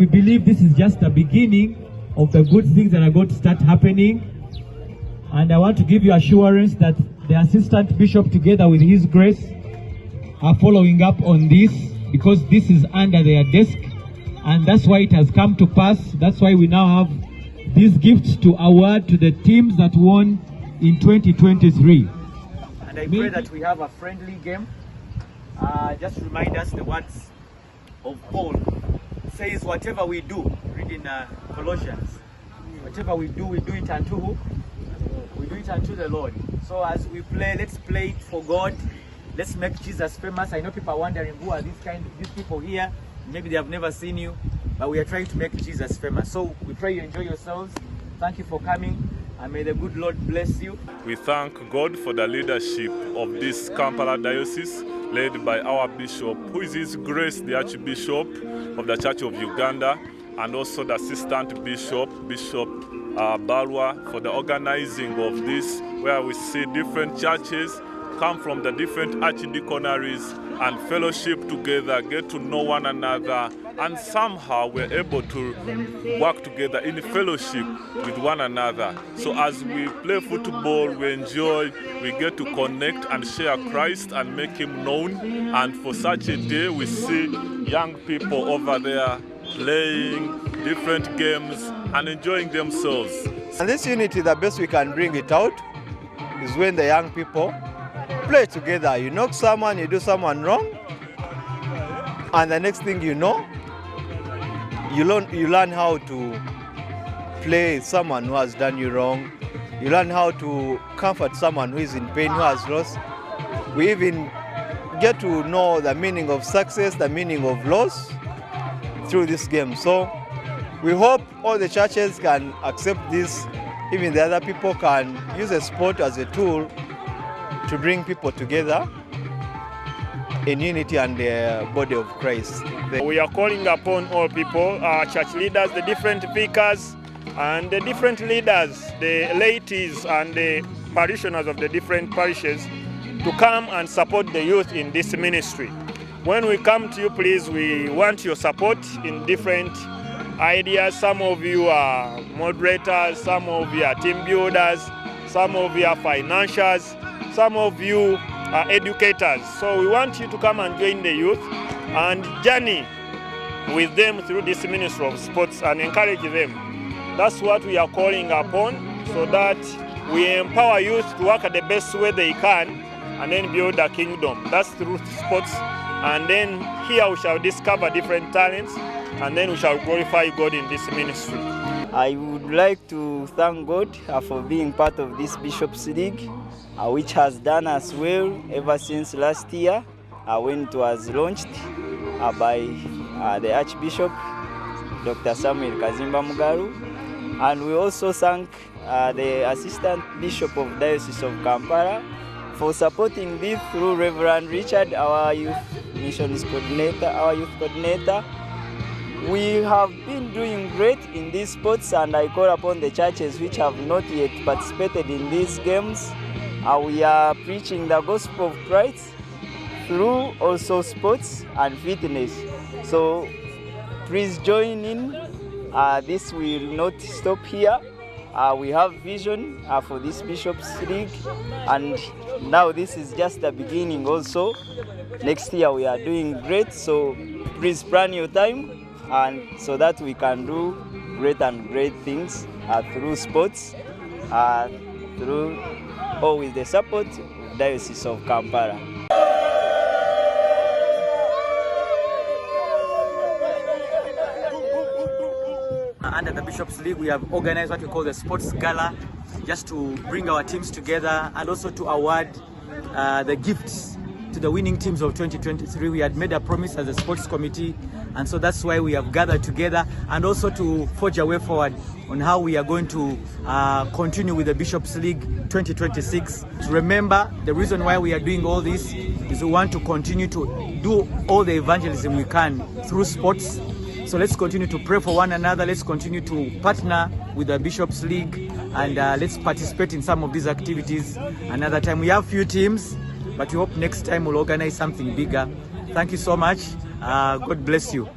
we believe this is just the beginning of the good things that are going to start happening. And I want to give you assurance that the Assistant Bishop, together with His Grace, are following up on this, because this is under their desk, and that's why it has come to pass. That's why we now have these gifts to award to the teams that won in 2023. And I pray that we have a friendly game. Just remind us the words of Paul. It says, whatever we do, read in Colossians, whatever we do it unto who? We do it unto the Lord. So as we play, let's play it for God. Let's make Jesus famous. I know people are wondering, who are these people here? Maybe they have never seen you, but we are trying to make Jesus famous. So we pray you enjoy yourselves. Thank you for coming, and may the good Lord bless you. We thank God for the leadership of this Kampala Diocese, led by our Bishop, who is His Grace, the Archbishop of the Church of Uganda, and also the Assistant Bishop, Bishop Balwa, for the organizing of this, where we see different churches come from the different archdeaconries and fellowship together, get to know one another, and somehow we're able to work together in fellowship with one another. So as we play football, we enjoy, we get to connect and share Christ and make Him known. And for such a day, we see young people over there playing different games and enjoying themselves. And this unity, the best we can bring it out is when the young people play together. You knock someone, you do someone wrong, and the next thing you know, you learn how to play someone who has done you wrong. You learn how to comfort someone who is in pain, who has lost. We even get to know the meaning of success, the meaning of loss through this game. So we hope all the churches can accept this. Even the other people can use the sport as a tool to bring people together in unity and the body of Christ. We are calling upon all people, church leaders, the different vicars, and the different leaders, the laities and the parishioners of the different parishes, to come and support the youth in this ministry. When we come to you, please, we want your support in different ideas. Some of you are moderators, some of you are team builders, some of you are financiers, some of you are educators. So we want you to come and join the youth and journey with them through this ministry of sports and encourage them. That's what we are calling upon, so that we empower youth to work at the best way they can and then build a kingdom. That's through sports. And then here we shall discover different talents, and then we shall glorify God in this ministry. I would like to thank God for being part of this Bishops' League, which has done us well ever since last year when it was launched by the Archbishop, Dr. Samuel Kazimba Mugaru. And we also thank the Assistant Bishop of Diocese of Kampala for supporting this through Reverend Richard, our youth missions coordinator, our youth coordinator. We have been doing great in these sports, and I call upon the churches which have not yet participated in these games. We are preaching the gospel of Christ through also sports and fitness. So please join in. This will not stop here. We have vision for this Bishops' League, and now this is just the beginning also. Next year we are doing great, so please plan your time, and so that we can do great things through sports, through with the support of Diocese of Kampala. Under the Bishops' League, we have organized what we call the Sports Gala, just to bring our teams together and also to award the gifts to the winning teams of 2023. We had made a promise as a sports committee, and so that's why we have gathered together, and also to forge a way forward on how we are going to continue with the Bishops' League 2026. Remember, the reason why we are doing all this is we want to continue to do all the evangelism we can through sports. So let's continue to pray for one another. Let's continue to partner with the Bishops' League, and let's participate in some of these activities another time. We have few teams, but we hope next time we'll organize something bigger. Thank you so much. God bless you.